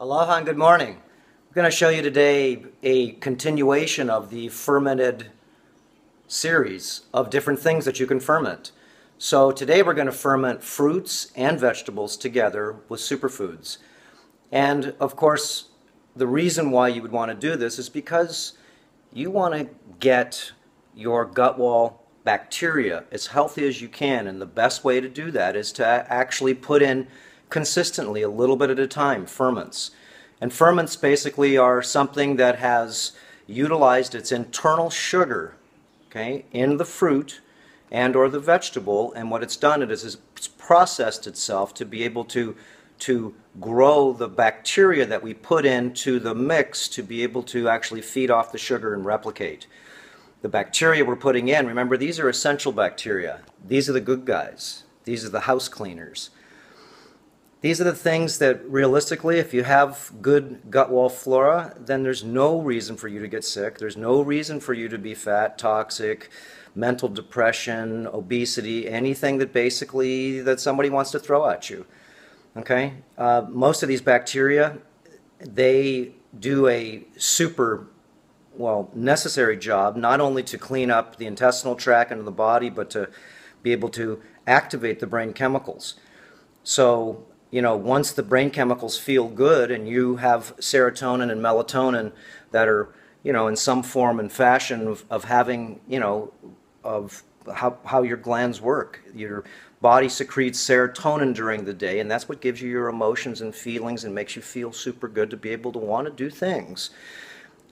Aloha and good morning. I'm going to show you today a continuation of the fermented series of different things that you can ferment. So today we're going to ferment fruits and vegetables together with superfoods. And of course, the reason why you would want to do this is because you want to get your gut wall bacteria as healthy as you can, and the best way to do that is to actually put in consistently, a little bit at a time, ferments. And ferments basically are something that has utilized its internal sugar, okay, in the fruit and or the vegetable, and what it's done is it's processed itself to be able to grow the bacteria that we put into the mix to be able to actually feed off the sugar and replicate. The bacteria we're putting in, remember, these are essential bacteria. These are the good guys. These are the house cleaners. These are the things that realistically, if you have good gut wall flora, then there's no reason for you to get sick. There's no reason for you to be fat, toxic, mental depression, obesity, anything that basically that somebody wants to throw at you. Okay? Most of these bacteria, they do a super, well, necessary job, not only to clean up the intestinal tract into the body, but to be able to activate the brain chemicals. So, you know, once the brain chemicals feel good and you have serotonin and melatonin that are, you know, in some form and fashion of having, you know, of how your glands work. Your body secretes serotonin during the day, and that's what gives you your emotions and feelings and makes you feel super good to be able to want to do things.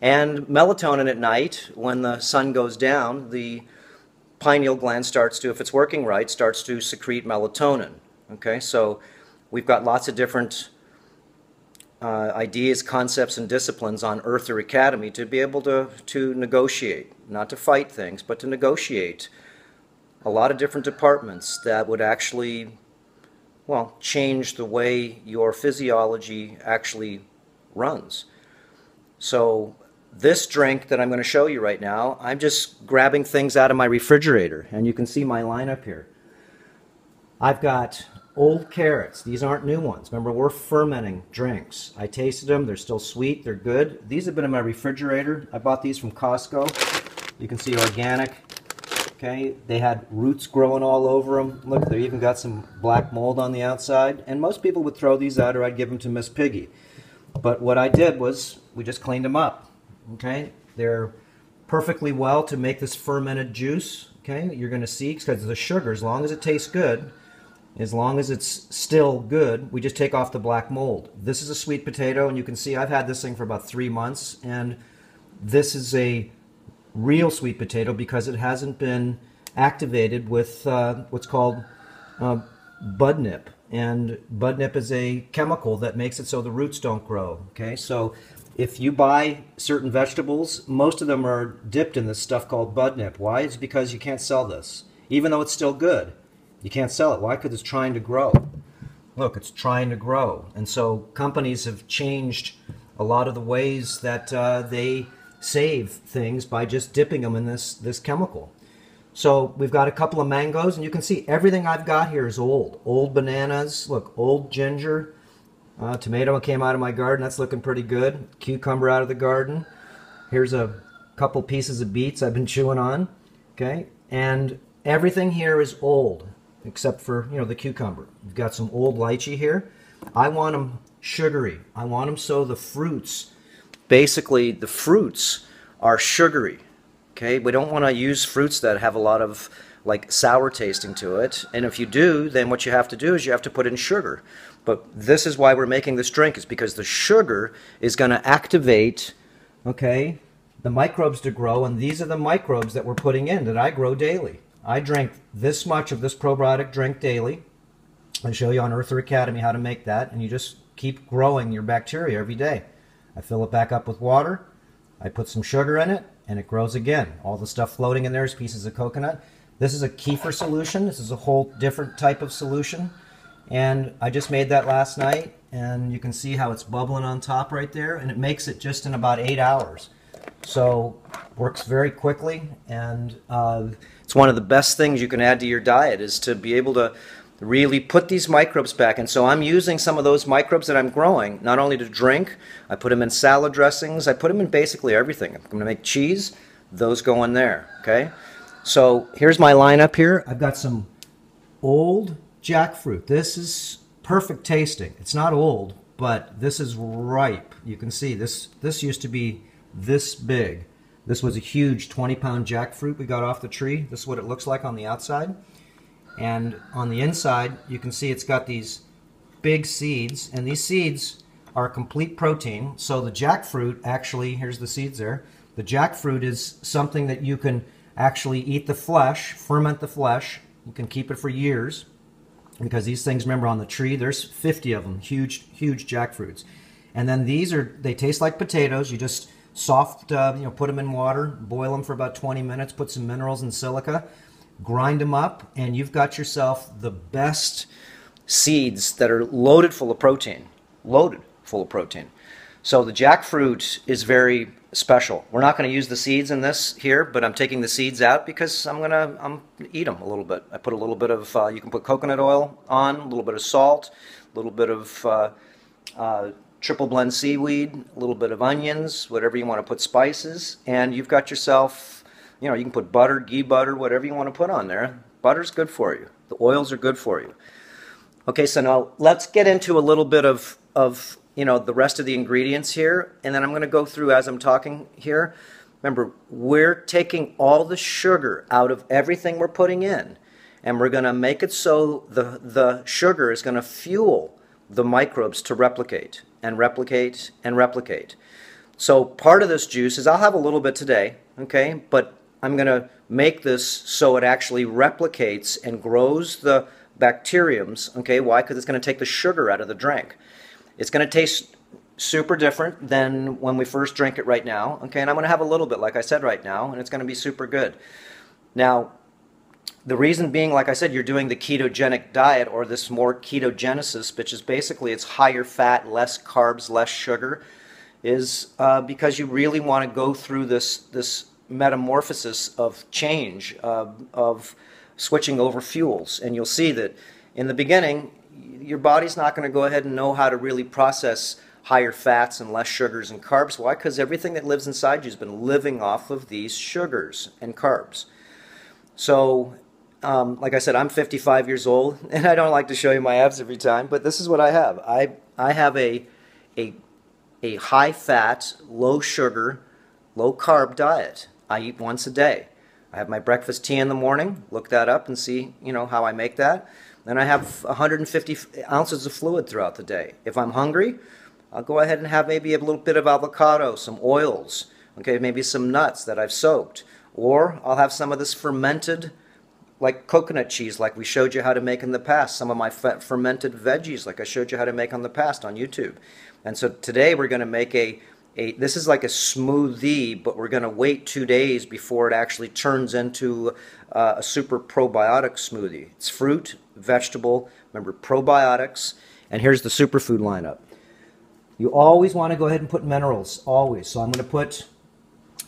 And melatonin at night, when the sun goes down, the pineal gland starts to, if it's working right, starts to secrete melatonin. Okay, so we've got lots of different ideas, concepts, and disciplines on Earther Academy to be able to negotiate, not to fight things, but to negotiate a lot of different departments that would actually, well, change the way your physiology actually runs. So this drink that I'm going to show you right now, I'm just grabbing things out of my refrigerator, and you can see my lineup here. I've got old carrots. These aren't new ones. Remember, we're fermenting drinks. I tasted them. They're still sweet. They're good. These have been in my refrigerator. I bought these from Costco. You can see organic. Okay, they had roots growing all over them. Look, they even got some black mold on the outside. And most people would throw these out, or I'd give them to Miss Piggy. But what I did was we just cleaned them up. Okay, they're perfectly well to make this fermented juice. Okay, you're going to see, because the sugar, as long as it tastes good, as long as it's still good, we just take off the black mold. This is a sweet potato, and you can see I've had this thing for about 3 months, and this is a real sweet potato because it hasn't been activated with what's called bud nip. And bud nip is a chemical that makes it so the roots don't grow. Okay, so if you buy certain vegetables, most of them are dipped in this stuff called bud nip. Why? It's because you can't sell this. Even though it's still good, you can't sell it. Why? Because it's trying to grow. Look, it's trying to grow. And so companies have changed a lot of the ways that they save things by just dipping them in this chemical. So we've got a couple of mangoes, and you can see everything I've got here is old. Old bananas, look, old ginger. Tomato came out of my garden, that's looking pretty good. Cucumber out of the garden. Here's a couple pieces of beets I've been chewing on. Okay, and everything here is old, except for, you know, the cucumber. We've got some old lychee here. I want them sugary. I want them so the fruits, basically the fruits are sugary. Okay, we don't want to use fruits that have a lot of like sour tasting to it. And if you do, then what you have to do is you have to put in sugar. But this is why we're making this drink, is because the sugar is going to activate, okay, the microbes to grow, and these are the microbes that we're putting in that I grow daily. I drink this much of this probiotic drink daily. I show you on Earther Academy how to make that, and you just keep growing your bacteria every day. I fill it back up with water, I put some sugar in it, and it grows again. All the stuff floating in there is pieces of coconut. This is a kefir solution. This is a whole different type of solution, and I just made that last night, and you can see how it's bubbling on top right there, and it makes it just in about 8 hours. So works very quickly, and it's one of the best things you can add to your diet is to be able to really put these microbes back. And so I'm using some of those microbes that I'm growing not only to drink, I put them in salad dressings, I put them in basically everything. I'm going to make cheese, those go in there, okay? So here's my lineup here. I've got some old jackfruit. This is perfect tasting. It's not old, but this is ripe. You can see this used to be this big. This was a huge 20-pound jackfruit we got off the tree. This is what it looks like on the outside. And on the inside, you can see it's got these big seeds, and these seeds are complete protein. So the jackfruit actually, here's the seeds there. The jackfruit is something that you can actually eat the flesh, ferment the flesh. You can keep it for years because these things, remember, on the tree, there's 50 of them, huge, huge jackfruits. And then they taste like potatoes. You just put them in water, boil them for about 20 minutes, put some minerals and silica, grind them up, and you've got yourself the best seeds that are loaded full of protein. Loaded full of protein. So the jackfruit is very special. We're not going to use the seeds in this here, but I'm taking the seeds out because I'm gonna eat them a little bit. I put a little bit of, you can put coconut oil on, a little bit of salt, a little bit of triple blend seaweed, a little bit of onions, whatever you want to put, spices, and you've got yourself, you can put butter, ghee butter, whatever you want to put on there. Butter's good for you. The oils are good for you. Okay, so now let's get into a little bit of the rest of the ingredients here, and then I'm going to go through as I'm talking here. Remember, we're taking all the sugar out of everything we're putting in, and we're going to make it so the sugar is going to fuel the microbes to replicate and replicate and replicate. So part of this juice is, I'll have a little bit today, okay, but I'm going to make this so it actually replicates and grows the bacteriums, okay? Why? Because it's going to take the sugar out of the drink. It's going to taste super different than when we first drink it right now, okay? And I'm going to have a little bit, like I said, right now, and it's going to be super good. Now, the reason being, like I said, you're doing the ketogenic diet, or this more ketogenesis, which is basically it's higher fat, less carbs, less sugar, is because you really want to go through this metamorphosis of change, of switching over fuels. And you'll see that in the beginning, your body's not going to go ahead and know how to really process higher fats and less sugars and carbs. Why? Because everything that lives inside you has been living off of these sugars and carbs. So, like I said, I'm 55 years old, and I don't like to show you my abs every time, but this is what I have. I have a high-fat, low-sugar, low-carb diet. I eat once a day. I have my breakfast tea in the morning. Look that up and see, how I make that. Then I have 150 ounces of fluid throughout the day. If I'm hungry, I'll go ahead and have maybe a little bit of avocado, some oils, okay, maybe some nuts that I've soaked. Or I'll have some of this fermented, like coconut cheese, like we showed you how to make in the past. Some of my fermented veggies, like I showed you how to make on the past on YouTube. And so today we're going to make this is like a smoothie, but we're going to wait 2 days before it actually turns into a super probiotic smoothie. It's fruit, vegetable, remember, probiotics, and here's the superfood lineup. You always want to go ahead and put minerals, always. So I'm going to put,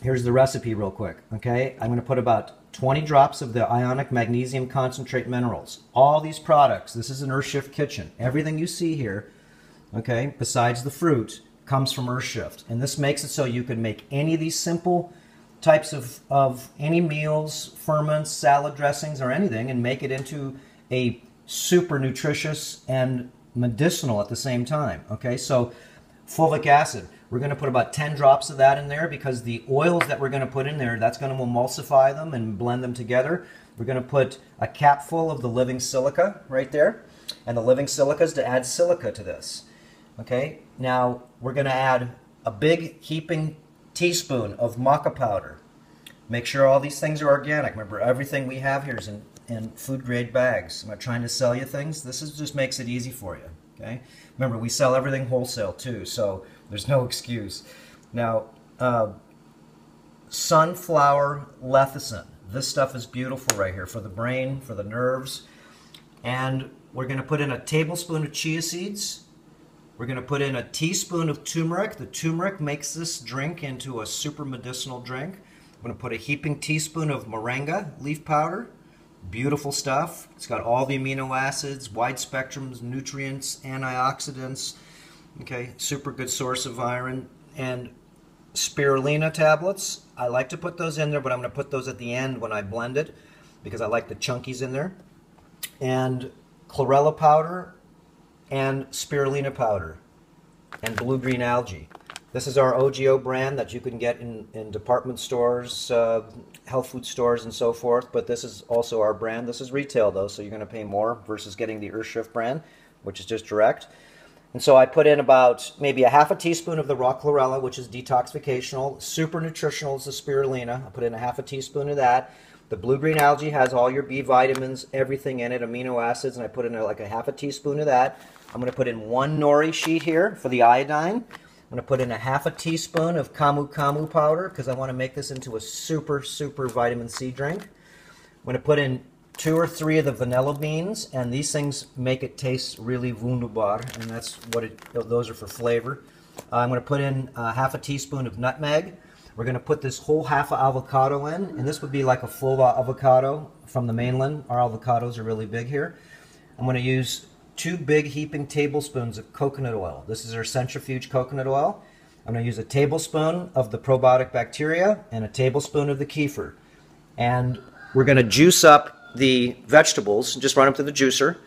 here's the recipe real quick, okay? I'm going to put about 20 drops of the ionic magnesium concentrate minerals. All these products, this is an Earthshift kitchen. Everything you see here, okay, besides the fruit, comes from Earthshift. And this makes it so you can make any of these simple types of any meals, ferments, salad dressings, or anything, and make it into a super nutritious and medicinal at the same time. Okay, so fulvic acid, we're going to put about 10 drops of that in there because the oils that we're going to put in there, that's going to emulsify them and blend them together. We're going to put a capful of the living silica right there, and the living silica is to add silica to this. Okay, now we're going to add a big heaping teaspoon of maca powder. Make sure all these things are organic. Remember, everything we have here is in food grade bags. I'm not trying to sell you things. This just makes it easy for you. Okay. Remember, we sell everything wholesale too, so there's no excuse. Now, sunflower lecithin. This stuff is beautiful right here for the brain, for the nerves. And we're going to put in a tablespoon of chia seeds. We're going to put in a teaspoon of turmeric. The turmeric makes this drink into a super medicinal drink. I'm going to put a heaping teaspoon of moringa leaf powder. Beautiful stuff. It's got all the amino acids, wide spectrums, nutrients, antioxidants. Okay, super good source of iron. And spirulina tablets. I like to put those in there, but I'm going to put those at the end when I blend it because I like the chunkies in there. And chlorella powder and spirulina powder and blue-green algae. This is our OGO brand that you can get in department stores, health food stores, and so forth, but this is also our brand. This is retail, though, so you're going to pay more versus getting the Earthshift brand, which is just direct. And so I put in about maybe a half a teaspoon of the raw chlorella, which is detoxificational. Super nutritional is the spirulina. I put in a half a teaspoon of that. The blue-green algae has all your B vitamins, everything in it, amino acids, and I put in like a half a teaspoon of that. I'm going to put in 1 nori sheet here for the iodine. I'm going to put in a half a teaspoon of camu camu powder because I want to make this into a super, super vitamin C drink. I'm going to put in 2 or 3 of the vanilla beans, and these things make it taste really wunderbar, and that's what those are for flavor. I'm going to put in half a teaspoon of nutmeg. We're going to put this whole half of avocado in, and this would be like a full avocado from the mainland. Our avocados are really big here. I'm going to use 2 big heaping tablespoons of coconut oil. This is our centrifuge coconut oil. I'm going to use a tablespoon of the probiotic bacteria and a tablespoon of the kefir. And we're going to juice up the vegetables, just run them through the juicer.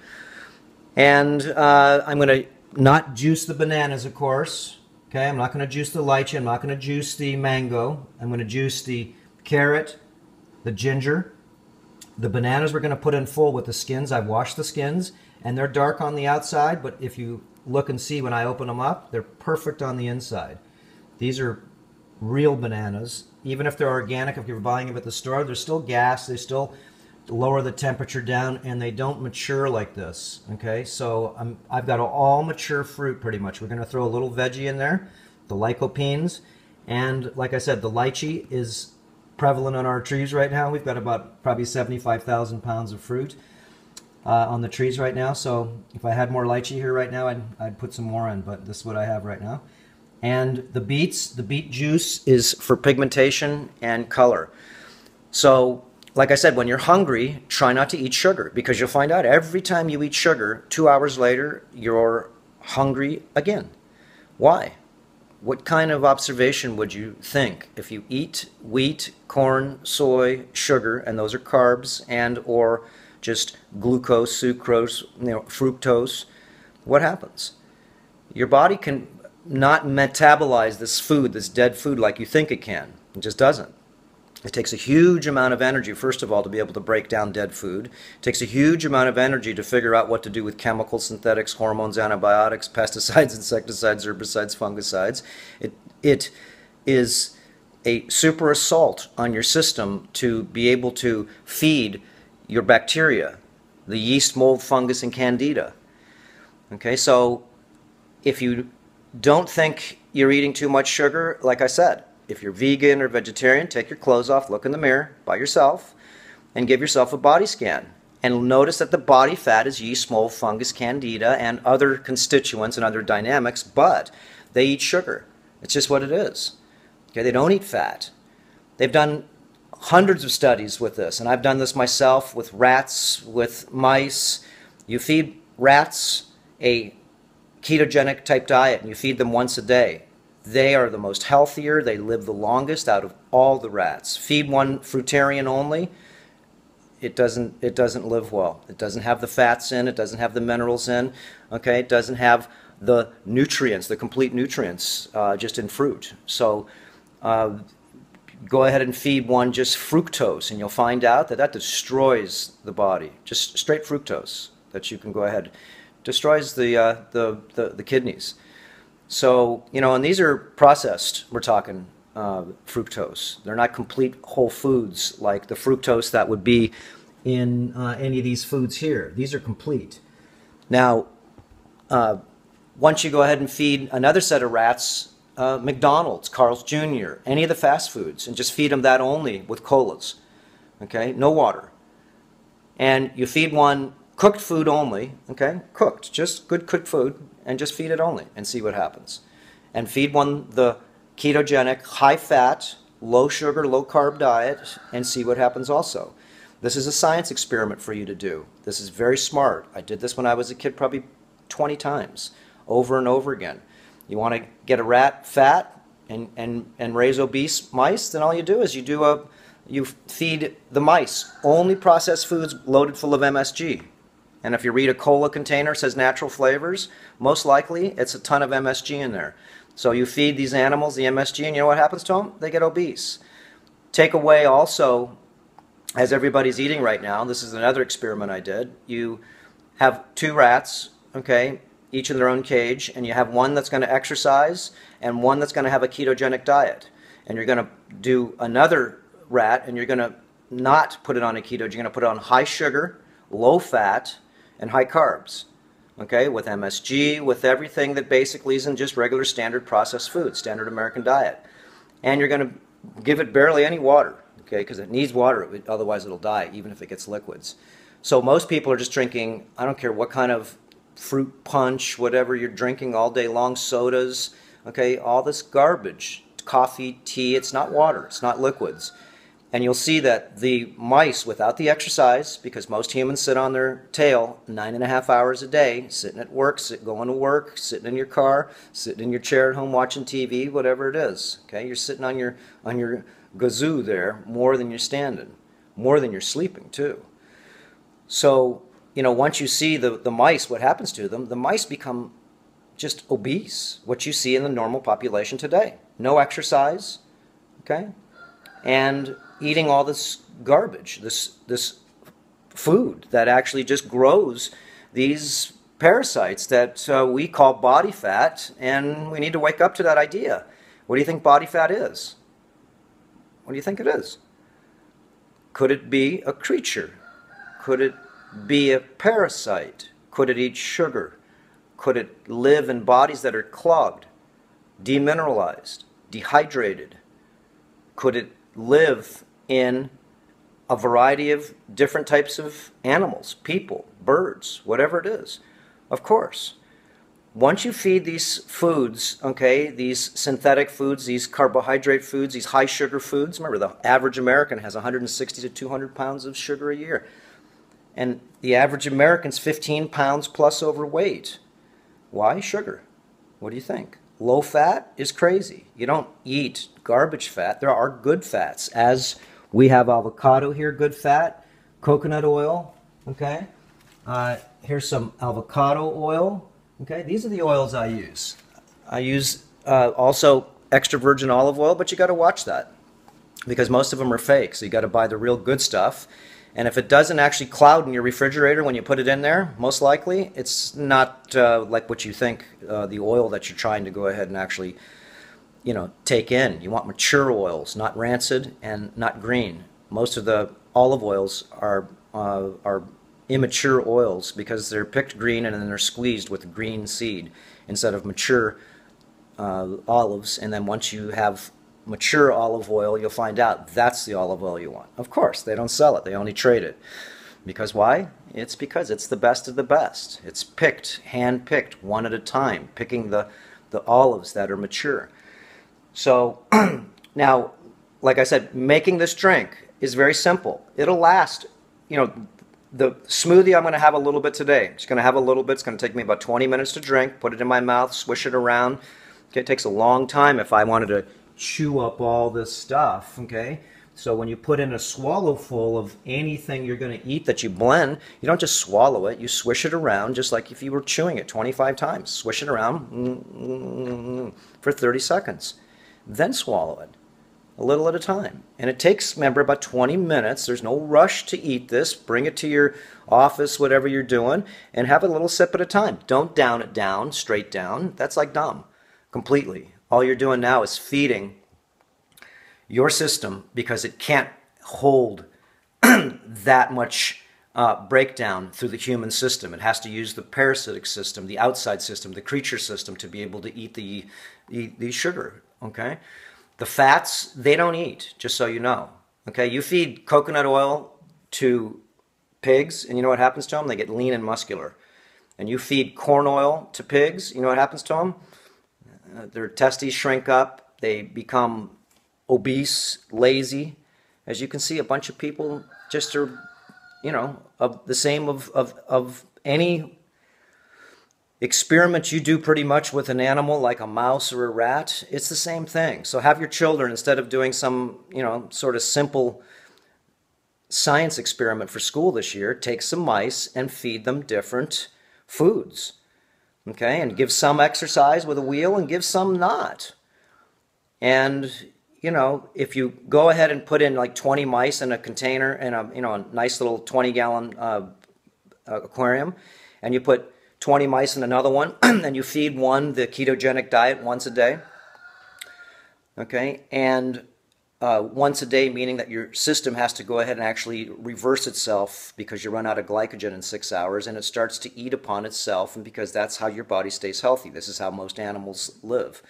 And I'm going to not juice the bananas, of course. Okay, I'm not going to juice the lychee. I'm not going to juice the mango. I'm going to juice the carrot, the ginger. The bananas we're going to put in full with the skins. I've washed the skins, and they're dark on the outside, but if you look and see when I open them up, they're perfect on the inside. These are real bananas. Even if they're organic, if you're buying them at the store, they're still gas. They still lower the temperature down, and they don't mature like this. Okay, so I've got all mature fruit pretty much. We're going to throw a little veggie in there, the lycopenes, and like I said, the lychee is prevalent on our trees right now. We've got about probably 75,000 pounds of fruit on the trees right now. So if I had more lychee here right now, I'd put some more in, but this is what I have right now. And the beets, the beet juice is for pigmentation and color. So like I said, when you're hungry, try not to eat sugar, because you'll find out every time you eat sugar, 2 hours later, you're hungry again. Why? What kind of observation would you think if you eat wheat, corn, soy, sugar, and those are carbs, and or just glucose, sucrose, fructose? What happens? Your body can not metabolize this food, this dead food, like you think it can. It just doesn't. It takes a huge amount of energy, first of all, to be able to break down dead food. It takes a huge amount of energy to figure out what to do with chemicals, synthetics, hormones, antibiotics, pesticides, insecticides, herbicides, fungicides. It is a super assault on your system to be able to feed your bacteria, the yeast, mold, fungus, and candida. Okay, so if you don't think you're eating too much sugar, like I said, if you're vegan or vegetarian, take your clothes off, look in the mirror by yourself, and give yourself a body scan. And notice that the body fat is yeast, mold, fungus, candida, and other constituents and other dynamics, but they eat sugar. It's just what it is. Okay, they don't eat fat. They've done hundreds of studies with this, and I've done this myself with rats, with mice. You feed rats a ketogenic type diet, and you feed them once a day. They are the most healthier. They live the longest out of all the rats. Feed one fruitarian only, it doesn't live well. It doesn't have the fats in. It doesn't have the minerals in. Okay, it doesn't have the nutrients, the complete nutrients, just in fruit. So go ahead and feed one just fructose, and you'll find out that that destroys the body. Just straight fructose that you can go ahead destroys the kidneys. So, and these are processed, we're talking. fructose. They're not complete whole foods like the fructose that would be in any of these foods here. These are complete. Now, once you go ahead and feed another set of rats McDonald's, Carl's Jr., any of the fast foods, and just feed them that only with colas, okay, no water. And you feed one cooked food only, okay, cooked, just good cooked food, and just feed it only and see what happens. And feed one the ketogenic, high-fat, low-sugar, low-carb diet and see what happens also. This is a science experiment for you to do. This is very smart. I did this when I was a kid probably 20 times, over and over again. You want to get a rat fat and raise obese mice, then all you do is you feed the mice only processed foods loaded full of MSG. And if you read a cola container that says natural flavors, most likely it's a ton of MSG in there. So you feed these animals the MSG and you know what happens to them? They get obese. Take away also, as everybody's eating right now, this is another experiment I did, you have 2 rats, okay, each in their own cage, and you have one that's going to exercise and one that's going to have a ketogenic diet. And you're going to do another rat and you're going to not put it on a keto, you're going to put it on high sugar, low fat, and high carbs, okay, with MSG, with everything that basically isn't just regular standard processed food, standard American diet. And you're going to give it barely any water, okay, because it needs water, otherwise it'll die, even if it gets liquids. So most people are just drinking, I don't care what kind of fruit punch, whatever you're drinking all day long, sodas, okay, all this garbage, coffee, tea, it's not water, it's not liquids. And you'll see that the mice, without the exercise, because most humans sit on their tail 9.5 hours a day, sitting at work, going to work, sitting in your car, sitting in your chair at home watching TV, whatever it is, okay, you're sitting on your gazoo there more than you're standing, more than you're sleeping too. So, you know, once you see the mice, what happens to them, the mice become just obese, what you see in the normal population today. No exercise, okay, and eating all this garbage, this food that actually just grows these parasites that we call body fat, and we need to wake up to that idea. What do you think body fat is? What do you think it is? Could it be a creature? Could it be a parasite? Could it eat sugar? Could it live in bodies that are clogged, demineralized, dehydrated? Could it live in a variety of different types of animals, people, birds, whatever it is? Of course. Once you feed these foods, okay, these synthetic foods, these carbohydrate foods, these high sugar foods, remember the average American has 160 to 200 pounds of sugar a year. And the average American's 15 pounds plus overweight. Why? Sugar. What do you think? Low fat is crazy. You don't eat garbage fat. There are good fats, as we have avocado here, good fat, coconut oil, okay? Here's some avocado oil, okay? These are the oils I use. I use also extra virgin olive oil, but you got to watch that because most of them are fake, so you got to buy the real good stuff. And if it doesn't actually cloud in your refrigerator when you put it in there, most likely it's not like what you think, the oil that you're trying to go ahead and actually, you know, take in. You want mature oils, not rancid and not green. Most of the olive oils are immature oils because they're picked green and then they're squeezed with green seed instead of mature olives. And then once you have mature olive oil, you'll find out that's the olive oil you want. Of course, they don't sell it. They only trade it. Because why? It's because it's the best of the best. It's picked, hand-picked, one at a time, picking the olives that are mature. So now, like I said, making this drink is very simple. It'll last, you know, the smoothie I'm going to have a little bit today. I'm just going to have a little bit. It's going to take me about 20 minutes to drink, put it in my mouth, swish it around. Okay, it takes a long time if I wanted to chew up all this stuff, okay? So when you put in a swallow full of anything you're going to eat that you blend, you don't just swallow it, you swish it around just like if you were chewing it 25 times. Swish it around for 30 seconds. Then swallow it, a little at a time. And it takes, remember, about 20 minutes. There's no rush to eat this. Bring it to your office, whatever you're doing, and have a little sip at a time. Don't down it down, straight down. That's like dumb, completely. All you're doing now is feeding your system, because it can't hold that much breakdown through the human system. It has to use the parasitic system, the outside system, the creature system to be able to eat the sugar, okay? The fats, they don't eat, just so you know, okay? You feed coconut oil to pigs, and you know what happens to them? They get lean and muscular. And you feed corn oil to pigs, you know what happens to them? Their testes shrink up, they become obese, lazy. As you can see, a bunch of people just are, you know, of the same of any experiment you do pretty much with an animal like a mouse or a rat. It's the same thing. So have your children, instead of doing some, you know, sort of simple science experiment for school this year, take some mice and feed them different foods. Okay, and give some exercise with a wheel and give some not. And, you know, if you go ahead and put in like 20 mice in a container in a, you know, a nice little 20-gallon aquarium, and you put 20 mice in another one, and you feed one the ketogenic diet once a day, okay, and once a day meaning that your system has to go ahead and actually reverse itself because you run out of glycogen in 6 hours, and it starts to eat upon itself, and because that's how your body stays healthy. This is how most animals live.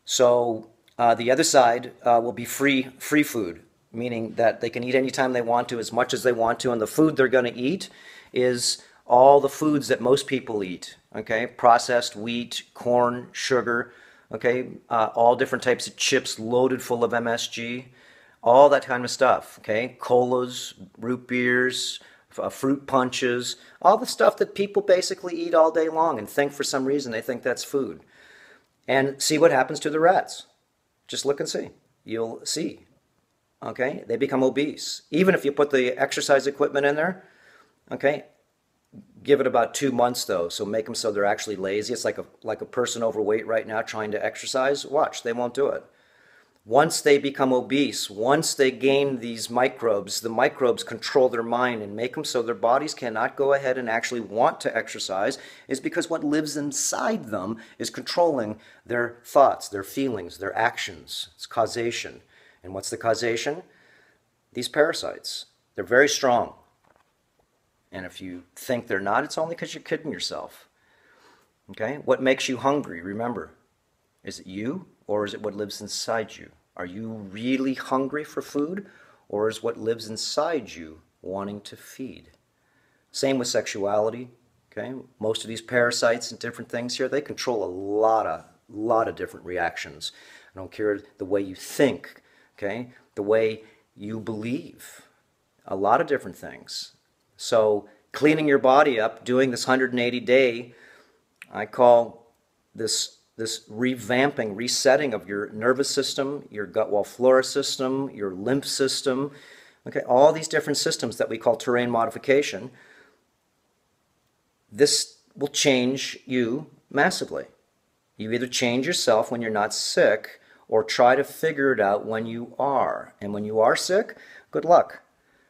So the other side will be free food, meaning that they can eat anytime they want to, as much as they want to, and the food they're going to eat is all the foods that most people eat, okay? Processed wheat, corn, sugar, okay? All different types of chips loaded full of MSG, all that kind of stuff, okay? Colas, root beers, fruit punches, all the stuff that people basically eat all day long and think for some reason they think that's food. And see what happens to the rats. Just look and see. You'll see, okay? They become obese. Even if you put the exercise equipment in there, okay? Give it about 2 months though, so make them so they're actually lazy. It's like a person overweight right now trying to exercise. Watch, they won't do it. Once they become obese, once they gain these microbes, the microbes control their mind and make them so their bodies cannot go ahead and actually want to exercise, is because what lives inside them is controlling their thoughts, their feelings, their actions. It's causation. And what's the causation? These parasites. They're very strong. And if you think they're not, it's only because you're kidding yourself. Okay? What makes you hungry? Remember, is it you, or is it what lives inside you? Are you really hungry for food, or is what lives inside you wanting to feed? Same with sexuality. Okay? Most of these parasites and different things here, they control a lot of different reactions. I don't care the way you think, okay? The way you believe. A lot of different things. So cleaning your body up, doing this 180-day, I call this revamping, resetting of your nervous system, your gut wall flora system, your lymph system, okay, all these different systems that we call terrain modification. This will change you massively. You either change yourself when you're not sick, or try to figure it out when you are. And when you are sick, good luck.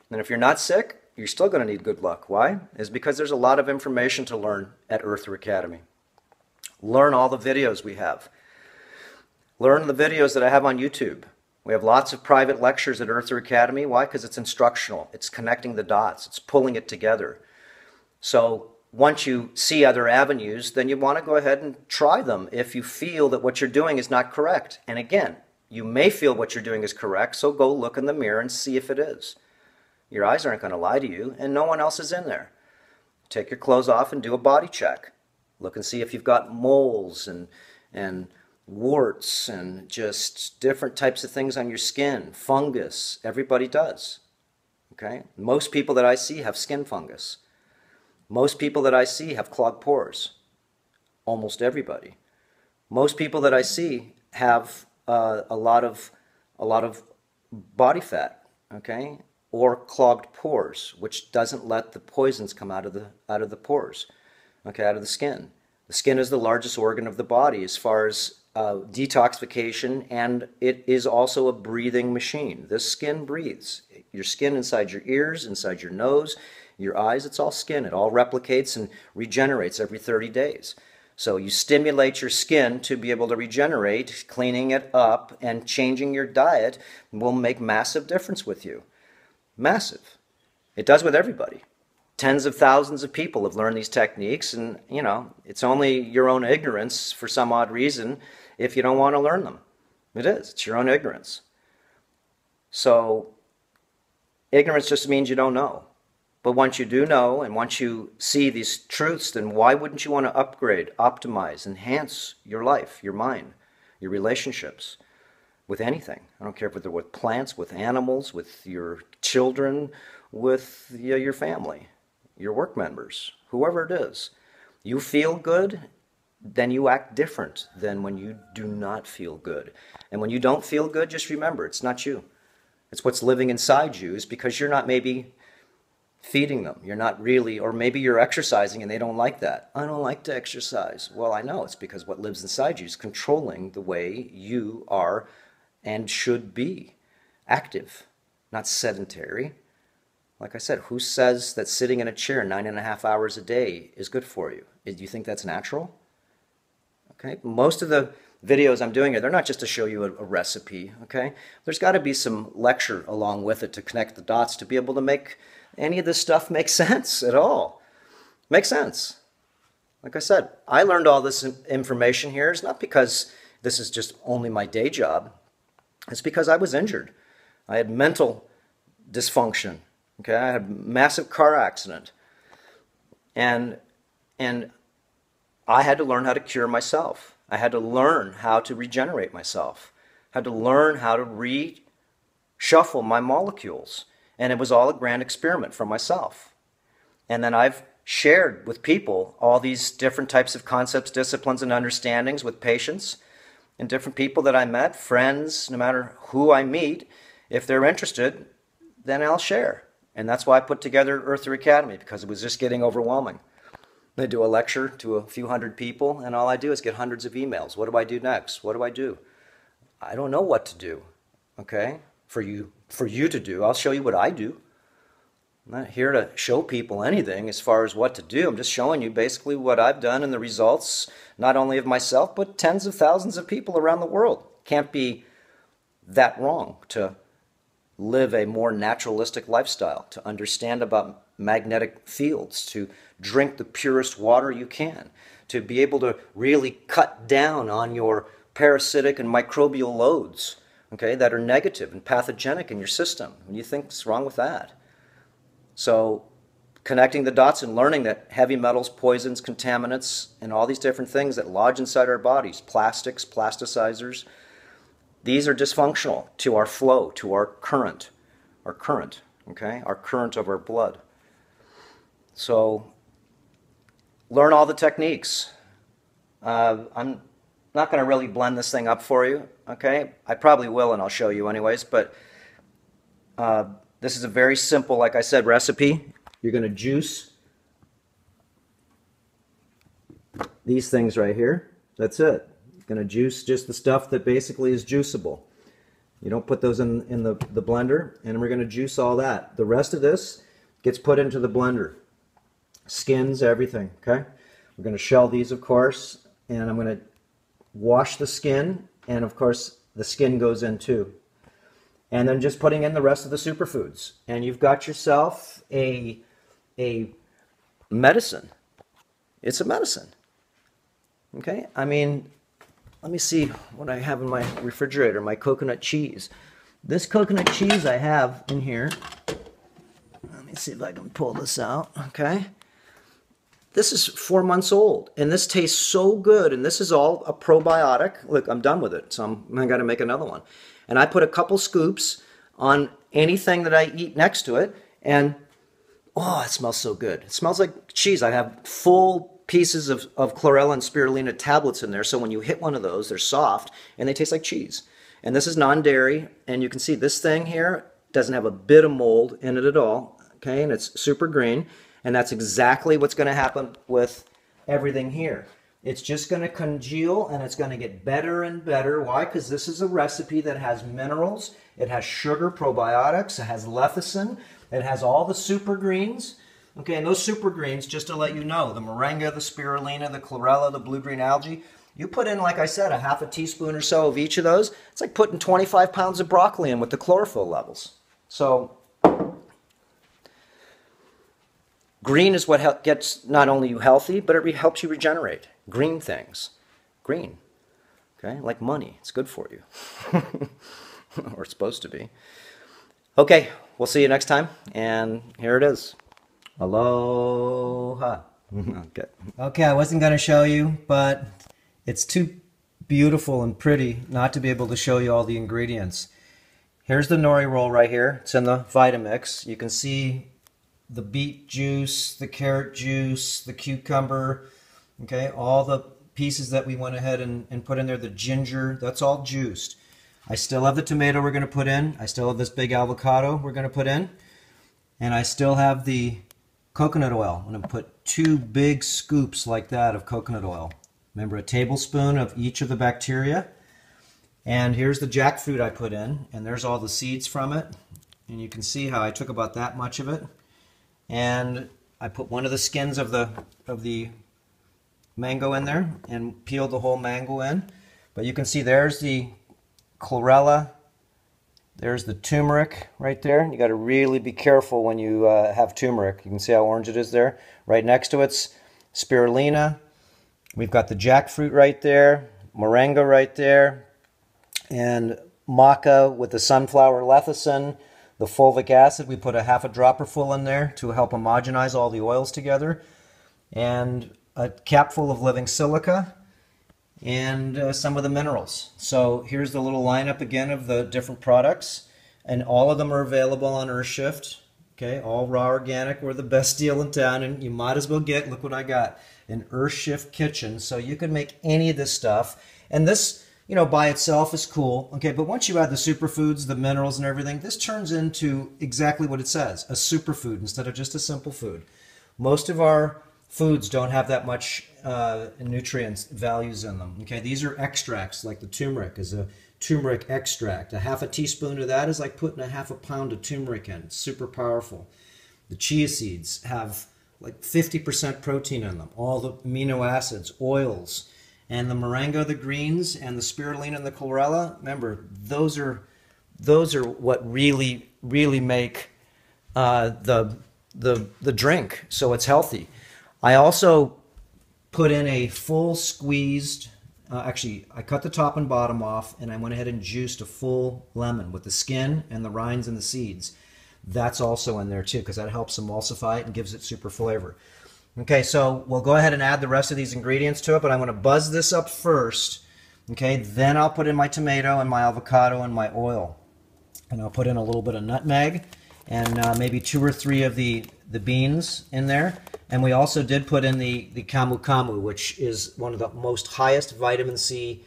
And if you're not sick, you're still going to need good luck. Why? It's because there's a lot of information to learn at Earther Academy. Learn all the videos we have. Learn the videos that I have on YouTube. We have lots of private lectures at Earther Academy. Why? Because it's instructional. It's connecting the dots. It's pulling it together. So once you see other avenues, then you want to go ahead and try them if you feel that what you're doing is not correct. And again, you may feel what you're doing is correct, so go look in the mirror and see if it is. Your eyes aren't going to lie to you, and no one else is in there. Take your clothes off and do a body check. Look and see if you've got moles and warts and just different types of things on your skin. Fungus. Everybody does. Okay? Most people that I see have skin fungus. Most people that I see have clogged pores. Almost everybody. Most people that I see have a lot of body fat. Okay? Or clogged pores, which doesn't let the poisons come out of the pores, okay, out of the skin. The skin is the largest organ of the body as far as detoxification, and it is also a breathing machine. This skin breathes. Your skin inside your ears, inside your nose, your eyes, it's all skin. It all replicates and regenerates every 30 days. So you stimulate your skin to be able to regenerate. Cleaning it up and changing your diet will make massive difference with you. Massive. It does with everybody. Tens of thousands of people have learned these techniques, and you know, it's only your own ignorance for some odd reason if you don't want to learn them. It is. It's your own ignorance. So ignorance just means you don't know. But once you do know, and once you see these truths, then why wouldn't you want to upgrade, optimize, enhance your life, your mind, your relationships with anything? I don't care if they're with plants, with animals, with your children, with your family, your work members, whoever it is. You feel good, then you act different than when you do not feel good. And when you don't feel good, just remember, it's not you. It's what's living inside you. Is because you're not maybe feeding them. You're not really, or maybe you're exercising and they don't like that. I don't like to exercise. Well, I know it's because what lives inside you is controlling the way you are and should be. Active, not sedentary. Like I said, who says that sitting in a chair 9.5 hours a day is good for you? Do you think that's natural? Okay, most of the videos I'm doing here, they're not just to show you a recipe, okay? There's got to be some lecture along with it to connect the dots to be able to make any of this stuff make sense at all. Make sense. Like I said, I learned all this information here. It's not because this is just only my day job. It's because I was injured. I had mental dysfunction. Okay, I had a massive car accident. And I had to learn how to cure myself. I had to learn how to regenerate myself. I had to learn how to reshuffle my molecules. And it was all a grand experiment for myself. And then I've shared with people all these different types of concepts, disciplines, and understandings with patients and different people that I met, friends, no matter who I meet. If they're interested, then I'll share. And that's why I put together Earther Academy, because it was just getting overwhelming. I do a lecture to a few hundred people, and all I do is get hundreds of emails. What do I do next? What do I do? I don't know what to do, okay? For you to do. I'll show you what I do. I'm not here to show people anything as far as what to do. I'm just showing you basically what I've done and the results, not only of myself, but tens of thousands of people around the world. Can't be that wrong to live a more naturalistic lifestyle, to understand about magnetic fields, to drink the purest water you can, to be able to really cut down on your parasitic and microbial loads, okay, that are negative and pathogenic in your system. What do you think's wrong with that? So connecting the dots and learning that heavy metals, poisons, contaminants, and all these different things that lodge inside our bodies, plastics, plasticizers, these are dysfunctional to our flow, to our current, okay, our current of our blood. So learn all the techniques. I'm not going to really blend this thing up for you, okay? I probably will, and I'll show you anyways, but this is a very simple, like I said, recipe. You're going to juice these things right here. That's it. You're going to juice just the stuff that basically is juiceable. You don't put those in the blender, and we're going to juice all that. The rest of this gets put into the blender. Skins, everything, okay? We're going to shell these, of course, and I'm going to wash the skin, and of course the skin goes in too. And then just putting in the rest of the superfoods. And you've got yourself a medicine. It's a medicine. Okay? I mean, let me see what I have in my refrigerator, my coconut cheese. This coconut cheese I have in here, let me see if I can pull this out, okay? This is 4 months old, and this tastes so good, and this is all a probiotic. Look, I'm done with it, so I got to make another one. And I put a couple scoops on anything that I eat next to it, and oh, it smells so good. It smells like cheese. I have full pieces of chlorella and spirulina tablets in there, so when you hit one of those, they're soft, and they taste like cheese. And this is non-dairy, and you can see this thing here doesn't have a bit of mold in it at all, okay, and it's super green. And that's exactly what's going to happen with everything here. It's just going to congeal, and it's going to get better and better. Why? Because this is a recipe that has minerals, it has sugar, probiotics, it has lecithin, it has all the super greens, Okay, and those super greens, just to let you know, the moringa, the spirulina, the chlorella, the blue-green algae, you put in, like I said, a half a teaspoon or so of each of those. It's like putting 25 pounds of broccoli in with the chlorophyll levels. So green is what gets not only you healthy, but it helps you regenerate. Green things. Green. Okay, like money. It's good for you. Or it's supposed to be. Okay, we'll see you next time. And here it is. Aloha. Okay. Okay, I wasn't going to show you, but it's too beautiful and pretty not to be able to show you all the ingredients. Here's the nori roll right here. It's in the Vitamix. You can see the beet juice, the carrot juice, the cucumber, okay, all the pieces that we went ahead and put in there, the ginger, that's all juiced. I still have the tomato we're going to put in. I still have this big avocado we're going to put in. And I still have the coconut oil. I'm going to put 2 big scoops like that of coconut oil. Remember, a tablespoon of each of the bacteria. And here's the jackfruit I put in, and there's all the seeds from it. And you can see how I took about that much of it. And I put one of the skins of the mango in there and peeled the whole mango in. But you can see there's the chlorella, there's the turmeric right there. You got to really be careful when you have turmeric. You can see how orange it is there. Right next to it's spirulina. We've got the jackfruit right there, moringa right there, and maca with the sunflower lecithin, the fulvic acid. We put a half a dropper full in there to help homogenize all the oils together, and a capful of living silica, and some of the minerals. So here's the little lineup again of the different products, and all of them are available on Earthshift. Okay, all raw organic. We're the best deal in town, and you might as well get, look what I got, an Earthshift kitchen. So you can make any of this stuff, and this, you know, by itself is cool. Okay, but once you add the superfoods, the minerals and everything, this turns into exactly what it says, a superfood instead of just a simple food. Most of our foods don't have that much nutrients values in them. Okay, these are extracts, like the turmeric is a turmeric extract. A half a teaspoon of that is like putting a half a pound of turmeric in. It's super powerful. The chia seeds have like 50% protein in them. All the amino acids, oils, and the moringa, the greens, and the spirulina and the chlorella. Remember, those are what really make the drink, so it's healthy. I also put in a full squeezed, actually I cut the top and bottom off, and I went ahead and juiced a full lemon with the skin and the rinds and the seeds. That's also in there too, because that helps emulsify it and gives it super flavor. Okay, so we'll go ahead and add the rest of these ingredients to it, but I'm going to buzz this up first. Okay, then I'll put in my tomato and my avocado and my oil. And I'll put in a little bit of nutmeg and maybe 2 or 3 of the beans in there. And we also did put in the camu camu, which is one of the most highest vitamin C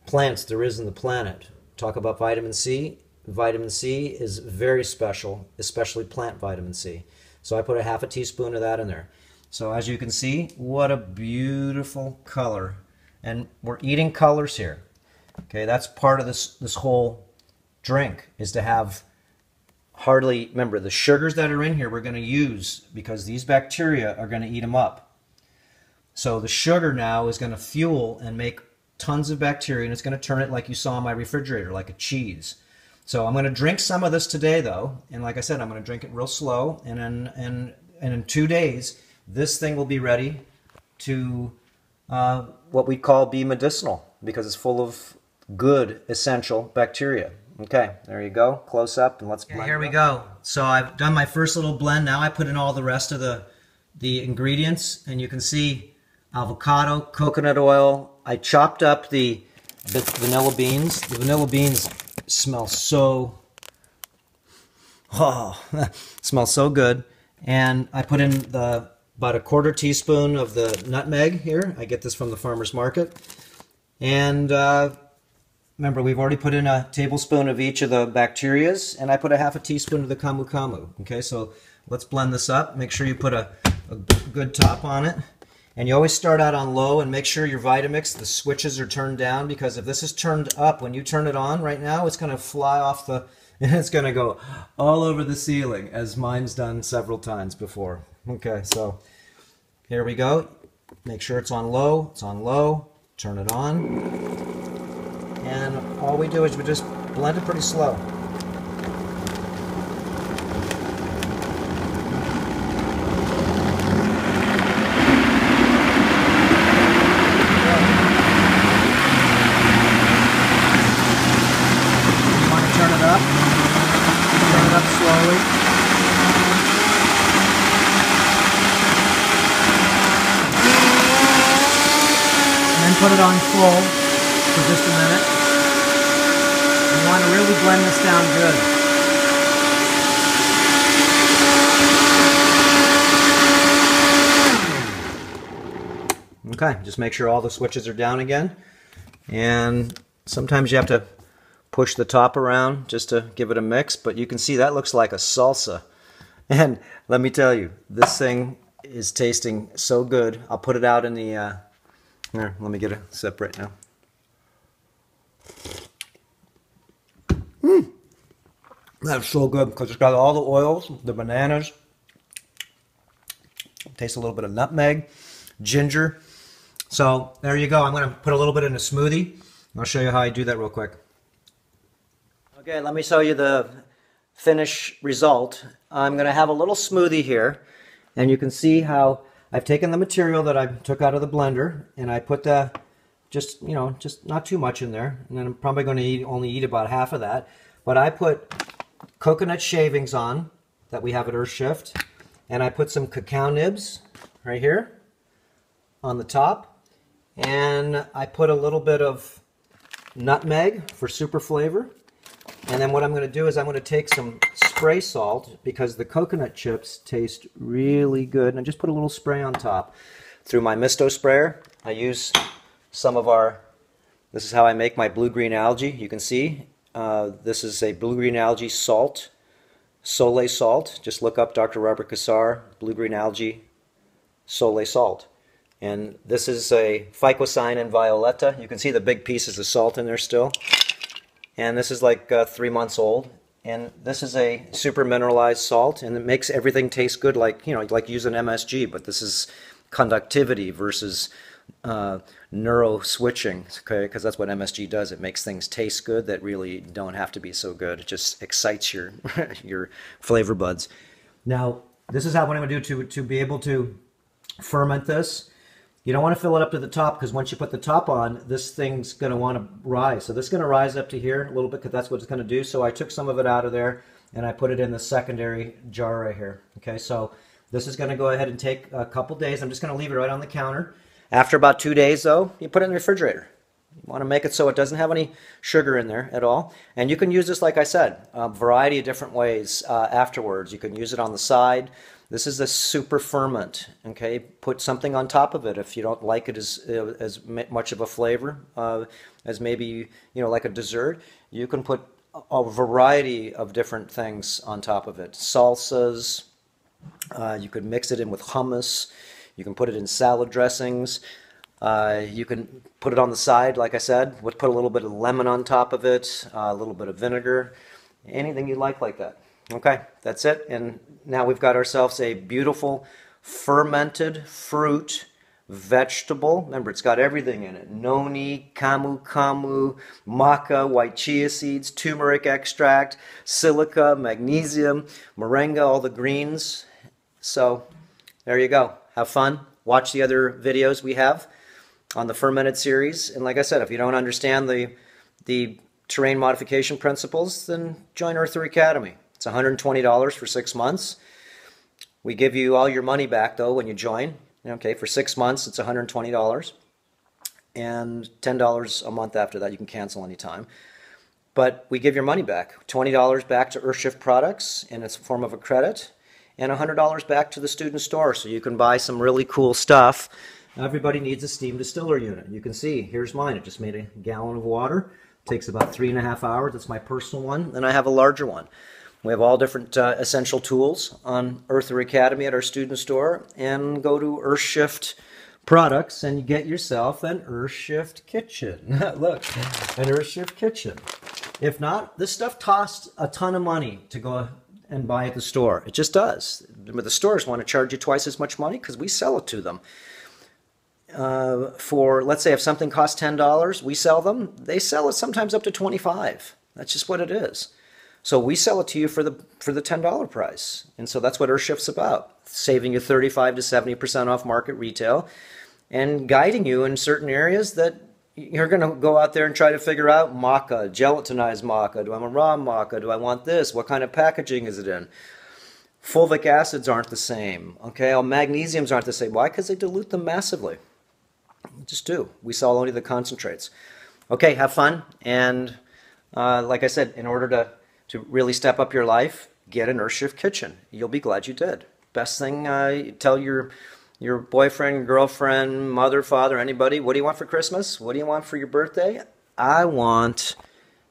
plants there is in the planet. Talk about vitamin C. Vitamin C is very special, especially plant vitamin C. So I put a half a teaspoon of that in there. So as you can see, what a beautiful color. And we're eating colors here. Okay, that's part of this whole drink, is to have hardly, remember, the sugars that are in here we're going to use because these bacteria are going to eat them up. So the sugar now is going to fuel and make tons of bacteria, and it's going to turn it, like you saw in my refrigerator, like a cheese. So I'm going to drink some of this today, though, and like I said, I'm going to drink it real slow, and in 2 days, this thing will be ready to what we call be medicinal, because it's full of good, essential bacteria. Okay, there you go. Close up, and let's blend. Here we go. So I've done my first little blend. Now I put in all the rest of the ingredients, and you can see avocado, coconut oil. I chopped up the vanilla beans. The vanilla beans smell so, smell so good. And I put in about a 1/4 teaspoon of the nutmeg here. I get this from the farmer's market. And remember, we've already put in a tablespoon of each of the bacterias, and I put a half a teaspoon of the camu camu. Okay, so let's blend this up. Make sure you put a good top on it. And you always start out on low, and make sure your Vitamix, the switches are turned down, because if this is turned up, when you turn it on right now, it's going to fly off and it's going to go all over the ceiling, as mine's done several times before. Okay, so here we go. Make sure it's on low. It's on low. Turn it on. And all we do is we just blend it pretty slow. You want to turn it up. Turn it up slowly. Put it on full for just a minute. You want to really blend this down good. Okay, just make sure all the switches are down again. And sometimes you have to push the top around just to give it a mix, but you can see that looks like a salsa. And let me tell you, this thing is tasting so good. I'll put it out in the... Here, let me get a sip right now. That's so good because it's got all the oils, the bananas. Tastes a little bit of nutmeg, ginger. So there you go. I'm going to put a little bit in a smoothie. I'll show you how I do that real quick. Okay, let me show you the finished result. I'm going to have a little smoothie here, and you can see how I've taken the material that I took out of the blender and I put the, just not too much in there. And then I'm probably going to only eat about half of that. But I put coconut shavings on that we have at Earth Shift. And I put some cacao nibs right here on the top. And I put a little bit of nutmeg for super flavor. And then what I'm going to do is I'm going to take some spray salt because the coconut chips taste really good. And I just put a little spray on top. Through my Misto sprayer, I use some of our, this is how I make my blue-green algae. You can see this is a blue-green algae salt, Sole salt. Just look up Dr. Robert Cassar, blue-green algae Sole salt. And this is a Phycocine and Violetta. You can see the big pieces of salt in there still. And this is like 3 months old. And this is a super mineralized salt, and it makes everything taste good, like like using MSG. But this is conductivity versus neuro switching, okay? Because that's what MSG does. It makes things taste good that really don't have to be so good. It just excites your your flavor buds. Now, this is what I'm going to do to be able to ferment this. You don't want to fill it up to the top because once you put the top on, this thing's going to want to rise. So this is going to rise up to here a little bit because that's what it's going to do. So I took some of it out of there and I put it in the secondary jar right here. Okay, so this is going to go ahead and take a couple days. I'm just going to leave it right on the counter. After about 2 days, though, you put it in the refrigerator. You want to make it so it doesn't have any sugar in there at all. And you can use this, like I said, a variety of different ways afterwards. You can use it on the side. This is a super ferment, okay? Put something on top of it if you don't like it as much of a flavor as maybe, like a dessert. You can put a variety of different things on top of it. Salsas, you could mix it in with hummus. You can put it in salad dressings. You can put it on the side, like I said. Put a little bit of lemon on top of it, a little bit of vinegar, anything you like that. Okay, that's it. And now we've got ourselves a beautiful fermented fruit vegetable. Remember, it's got everything in it. Noni, camu, maca, white chia seeds, turmeric extract, silica, magnesium, moringa, all the greens. So there you go. Have fun. Watch the other videos we have on the fermented series. And like I said, if you don't understand the terrain modification principles, then join Earther Academy. It's $120 for 6 months. We give you all your money back, though, when you join. Okay, for 6 months, it's $120. And $10 a month after that. You can cancel anytime. But we give your money back. $20 back to Earthshift products in its form of a credit. And $100 back to the student store. So you can buy some really cool stuff. Everybody needs a steam distiller unit. You can see, here's mine. It just made a gallon of water. It takes about 3.5 hours. It's my personal one. And I have a larger one. We have all different essential tools on Earther Academy at our student store. And go to Earthshift products and you get yourself an Earthshift kitchen. Look, an Earthshift kitchen. If not, this stuff costs a ton of money to go and buy at the store. It just does. But the stores want to charge you twice as much money because we sell it to them. For, let's say, if something costs $10, we sell them, they sell it sometimes up to $25. That's just what it is. So we sell it to you for the $10 price. And so that's what Earthshift's about, saving you 35 to 70% off market retail and guiding you in certain areas that you're going to go out there and try to figure out maca, gelatinized maca. Do I want raw maca? Do I want this? What kind of packaging is it in? Fulvic acids aren't the same. Okay, all magnesiums aren't the same. Why? Because they dilute them massively. Just do. We sell only the concentrates. Okay, have fun. And like I said, in order to really step up your life, get an Earthshift kitchen. You'll be glad you did. Best thing, tell your boyfriend, girlfriend, mother, father, anybody, what do you want for Christmas? What do you want for your birthday? I want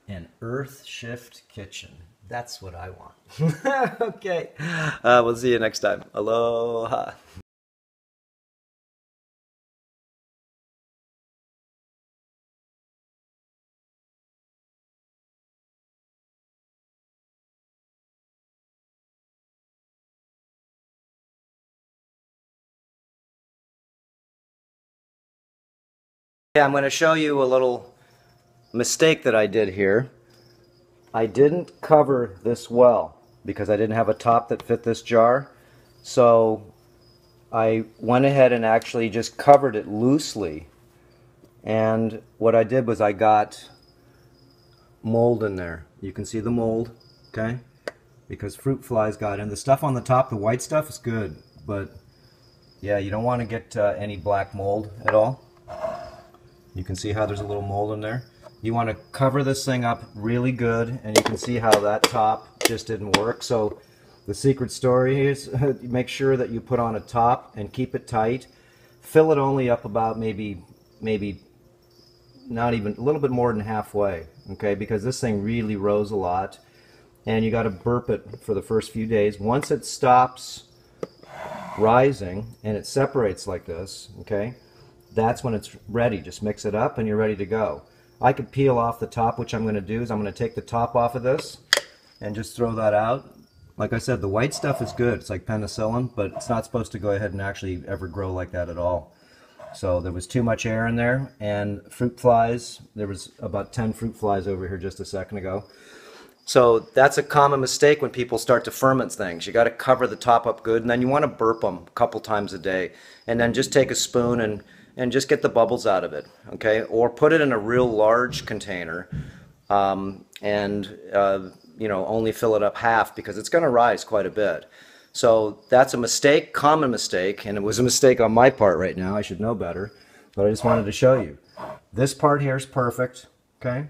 an Earthshift kitchen. That's what I want. Okay. We'll see you next time. Aloha. I'm going to show you a little mistake that I did here. I didn't cover this well because I didn't have a top that fit this jar. So I went ahead and actually just covered it loosely. And what I did was I got mold in there. You can see the mold, okay? Because fruit flies got in. The stuff on the top, the white stuff, is good. But yeah, you don't want to get any black mold at all. You can see how there's a little mold in there. You want to cover this thing up really good, and you can see how that top just didn't work. So the secret story is make sure that you put on a top and keep it tight. Fill it only up about maybe not even a little bit more than halfway, okay? Because this thing really rose a lot, and you got to burp it for the first few days. Once it stops rising and it separates like this, okay? That's when it's ready. Just mix it up and you're ready to go. I could peel off the top, which I'm going to do is I'm going to take the top off of this and just throw that out. Like I said, the white stuff is good. It's like penicillin, but it's not supposed to go ahead and actually ever grow like that at all. So there was too much air in there, and fruit flies, there was about 10 fruit flies over here just a second ago. So that's a common mistake when people start to ferment things. You got to cover the top up good, and then you want to burp them a couple times a day. And then just take a spoon and just get the bubbles out of it, okay? Or put it in a real large container you know, only fill it up half because it's going to rise quite a bit. So that's a mistake, common mistake, and it was a mistake on my part right now. I should know better, but I just wanted to show you. This part here is perfect, okay?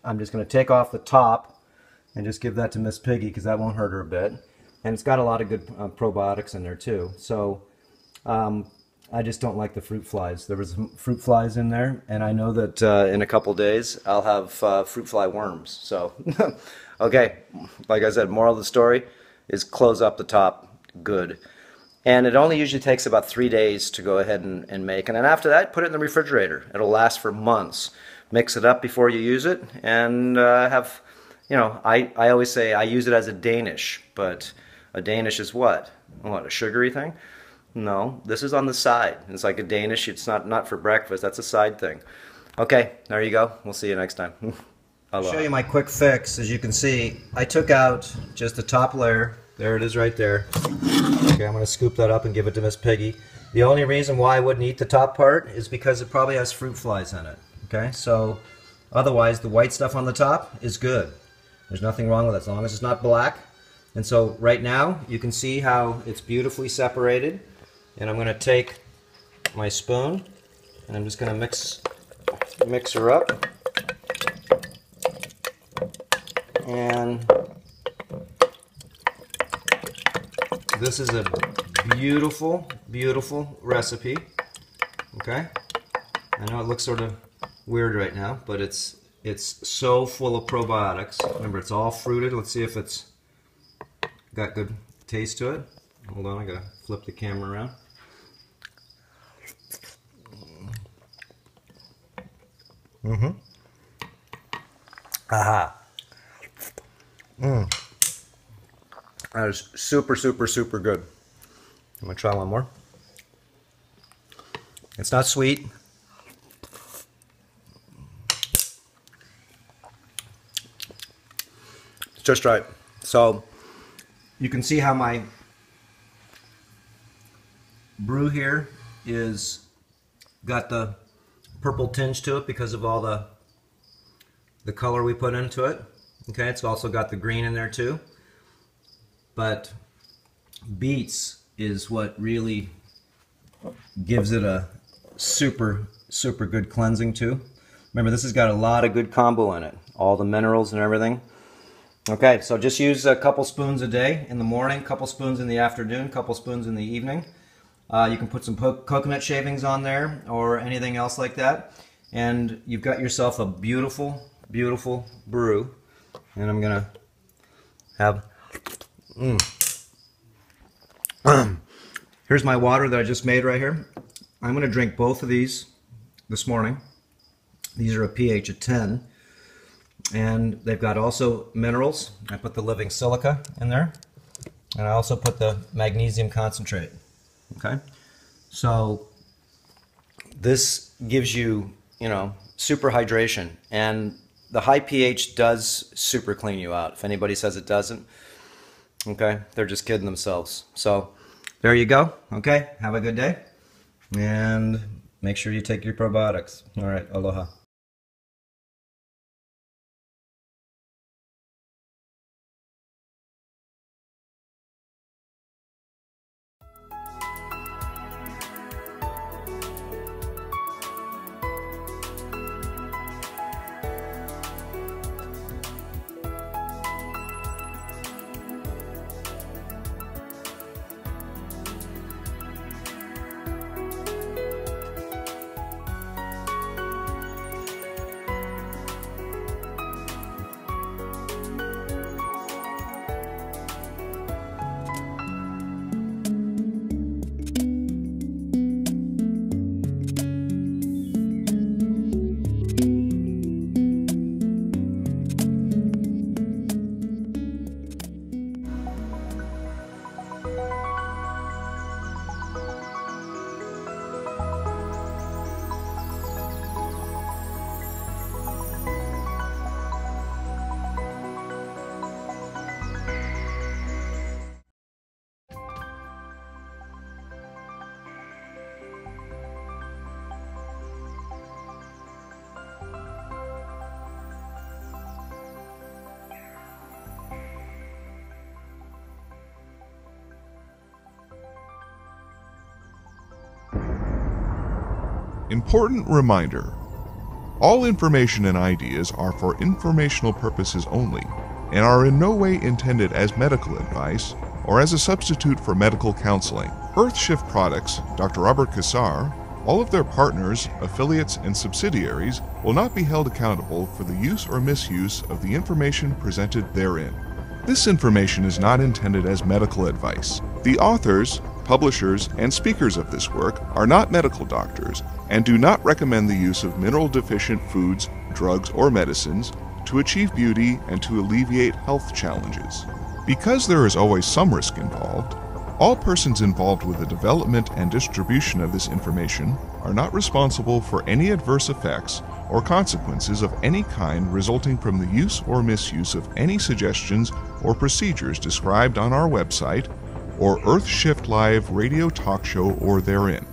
I'm just going to take off the top and just give that to Miss Piggy because that won't hurt her a bit. And it's got a lot of good probiotics in there too. So I just don't like the fruit flies. There was fruit flies in there, and I know that in a couple days I'll have fruit fly worms. So, okay, like I said, moral of the story is close up the top good. And it only usually takes about 3 days to go ahead and make. And then after that, put it in the refrigerator. It'll last for months. Mix it up before you use it, and have, you know, I always say I use it as a Danish, but a Danish is what? What, a sugary thing? No, this is on the side. It's like a Danish. It's not for breakfast. That's a side thing. Okay, there you go. We'll see you next time. I'll show you my quick fix. As you can see, I took out just the top layer. There it is right there. Okay, I'm going to scoop that up and give it to Miss Piggy. The only reason why I wouldn't eat the top part is because it probably has fruit flies in it. Okay, so otherwise the white stuff on the top is good. There's nothing wrong with it as long as it's not black. And so right now you can see how it's beautifully separated. And I'm going to take my spoon and I'm just going to mix her up. And this is a beautiful, beautiful recipe. Okay? I know it looks sort of weird right now, but it's so full of probiotics. Remember, it's all fruited. Let's see if it's got good taste to it. Hold on, I gotta flip the camera around. Aha. That is super, super, super good. I'm going to try one more. It's not sweet. It's just right. So you can see how my brew here is got the purple tinge to it because of all the color we put into it. Okay, it's also got the green in there too. But beets is what really gives it a super, super good cleansing too. Remember, this has got a lot of good combo in it, all the minerals and everything. Okay, so just use a couple spoons a day in the morning, couple spoons in the afternoon, couple spoons in the evening. You can put some coconut shavings on there or anything else like that. And you've got yourself a beautiful, beautiful brew. And I'm going to have... Here's my water that I just made right here. I'm going to drink both of these this morning. These are a pH of 10. And they've got also minerals. I put the living silica in there. And I also put the magnesium concentrate. Okay? So this gives you, you know, super hydration. And the high pH does super clean you out. If anybody says it doesn't, okay, they're just kidding themselves. So there you go. Okay, have a good day. And make sure you take your probiotics. All right, aloha. Important reminder: all information and ideas are for informational purposes only and are in no way intended as medical advice or as a substitute for medical counseling. Earthshift Products, Dr. Robert Cassar, all of their partners, affiliates, and subsidiaries will not be held accountable for the use or misuse of the information presented therein. This information is not intended as medical advice. The authors, publishers, and speakers of this work are not medical doctors and do not recommend the use of mineral-deficient foods, drugs, or medicines to achieve beauty and to alleviate health challenges. Because there is always some risk involved, all persons involved with the development and distribution of this information are not responsible for any adverse effects or consequences of any kind resulting from the use or misuse of any suggestions or procedures described on our website or Earthshift Live radio talk show or therein.